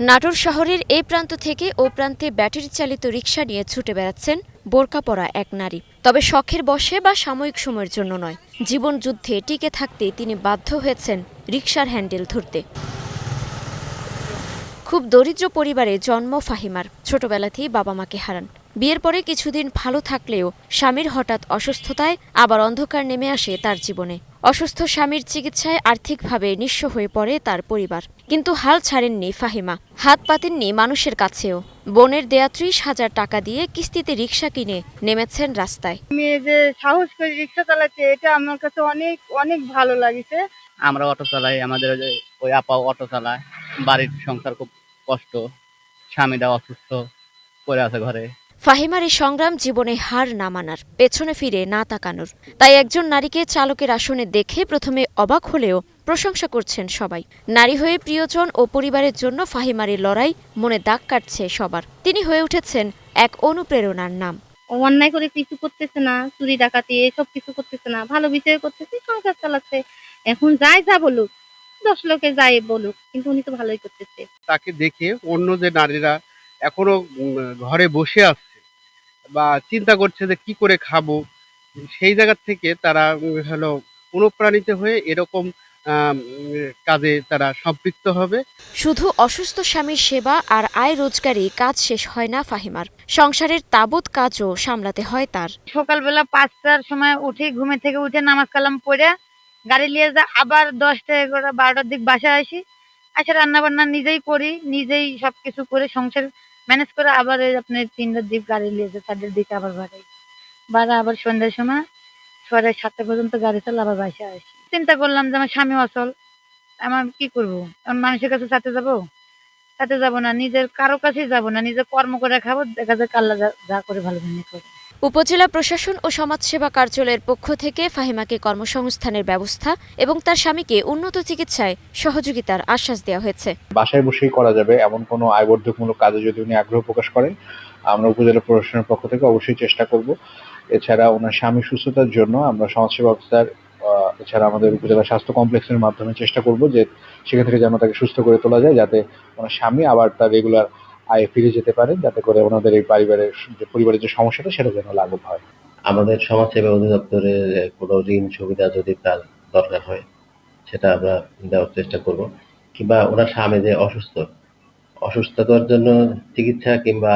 নাটোর শহরের এই প্রান্ত থেকে ও প্রান্তে ব্যাটারি চালিত রিকশা নিয়ে ছুটে বেড়াচ্ছেন বোরকা পরা এক নারী। তবে শখের বশে বা সাময়িক সময়ের জন্য নয়, জীবন যুদ্ধে টিকে থাকতে তিনি বাধ্য হয়েছেন রিকশার হ্যান্ডেল ধরতে। খুব দরিদ্র পরিবারে জন্ম ফাহিমার। ছোটবেলাতেই বাবা মাকে হারান। বিয়ের পরে কিছুদিন ভালো থাকলেও স্বামীর হঠাৎ অসুস্থতায় আবার অন্ধকার নেমে আসে তার জীবনে। অসুস্থ স্বামীর চিকিৎসায় আর্থিকভাবে নিঃস্ব হয়ে পড়ে তার পরিবার। কিন্তু হাল ছাড়েননি ফাহিমা, হাত পাতেননি মানুষের কাছেও। বোনের দেয়া ৩০,০০০ টাকা দিয়ে কিস্তিতে রিকশা কিনে নেমেছেন রাস্তায়। আমি যে সাহস করে রিকশা চালাচ্ছি, এটা আমার কাছে অনেক অনেক ভালো লাগছে। আমরা অটো চালাই, আমাদের ওই আপাও অটো চালায়। বাড়ির সংসার খুব কষ্ট, স্বামীটা অসুস্থ পড়ে আছে ঘরে। ফাহিমার এই সংগ্রাম জীবনে হার না মানার, পেছনে ফিরে না তাকানোর। তাই একজন নারীকে চালকের আসনে দেখে প্রথমে অবাক হলেও প্রশংসা করছেন সবাই। নারী হয়ে প্রিয়জন ও পরিবারের জন্য ফাহিমার এই লড়াই মনে দাগ কাটছে সবার। তিনি হয়ে উঠেছেন এক অনুপ্রেরণার নাম। অন্যায় করে কিছু করতেছে না, চুরি ডাকাতি এসব কিছু করতেছে না, ভালো বিষয় করতেছে, সংসার চালাচ্ছে। এখন যাই যা বলুক, 10 লোকে যাই বলুক, কিন্তু উনি তো ভালোই করতেছে। তাকে দেখে অন্য যে নারীরা এখনো ঘরে বসে আছে বা চিন্তা করছে যে কি করে খাবো, সেই জায়গা থেকে তারা হলো অনুপ্রাণিত হয়ে এরকম কাজে তারা সম্পৃক্ত হবে। শুধু অসুস্থ স্বামীর সেবা আর আয় রোজগারই কাজ শেষ হয় না ফাহিমার। সংসারের তাবৎ কাজও সামলাতে হয় তার। সকালবেলা 5টার সময় উঠে, ঘুমে থেকে উঠে নামাজ কালাম পড়ে গাড়ি নিয়ে যা, আবার 10টা 11টা 12টার দিক বাসায় আসি। রান্না বান্না নিজেই করি, নিজেই সবকিছু করে সংসার ম্যানেজ করে আবার আপনার 3টার দিক গাড়ি নিয়ে যায়, 4টার দিকে আবার বাড়া আবার সন্ধ্যার সময় 6:30 পর্যন্ত গাড়ি চালা আবার বাসায় আসি। চিন্তা করলাম যে আমার স্বামী অচল, আমার কি করবো? এখন মানুষের কাছে সাথে যাবো না, নিজের কারো কাছেই যাবো না, নিজের কর্ম করে খাবো। দেখা যায় আল্লাহ যা করে ভালো মনে করে। উপজেলা প্রশাসন ও সমাজসেবা কার্যালয়ের পক্ষ থেকে ফাহিমাকে কর্মসংস্থানের ব্যবস্থা এবং তার স্বামীকে উন্নত চিকিৎসায় সহযোগিতার আশ্বাস দেওয়া হয়েছে। বাসায় বসেই করা যাবে এমন কোনো আয়বর্ধকমূলক কাজে যদি উনি আগ্রহ প্রকাশ করেন, আমরা উপজেলা প্রশাসনের পক্ষ থেকে অবশ্যই চেষ্টা করব। এছাড়া ওনার স্বামীর সুস্থতার জন্য আমরা সমাজসেবা অফিসার, এছাড়া আমাদের উপজেলা স্বাস্থ্য কমপ্লেক্সের মাধ্যমে চেষ্টা করব যে সেখান থেকে যেন তাকে সুস্থ করে তোলা যায়, যাতে ওনার স্বামী আবার তার রেগুলার আয়ে ফিরে যেতে পারে, যাতে করে ওনাদের এই পরিবারের যে সমস্যাটা সেটা যেন লাঘব হয়। আমাদের সমাজসেবা অধিদপ্তরের কোনো ঋণ সুবিধা যদি তার দরকার হয়, সেটা আমরা দেওয়ার চেষ্টা করব। কিংবা ওনার স্বামী যে অসুস্থতার জন্য চিকিৎসা কিংবা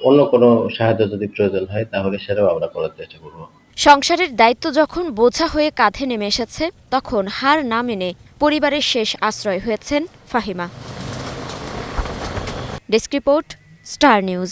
অন্য কোনো সাহায্য যদি প্রয়োজন হয়, তাহলে সেটাও আমরা করার চেষ্টা করব। সংসারের দায়িত্ব যখন বোঝা হয়ে কাঁধে নেমে এসেছে, তখন হার না মেনে পরিবারের শেষ আশ্রয় হয়েছেন Fahima. Desk report, star news.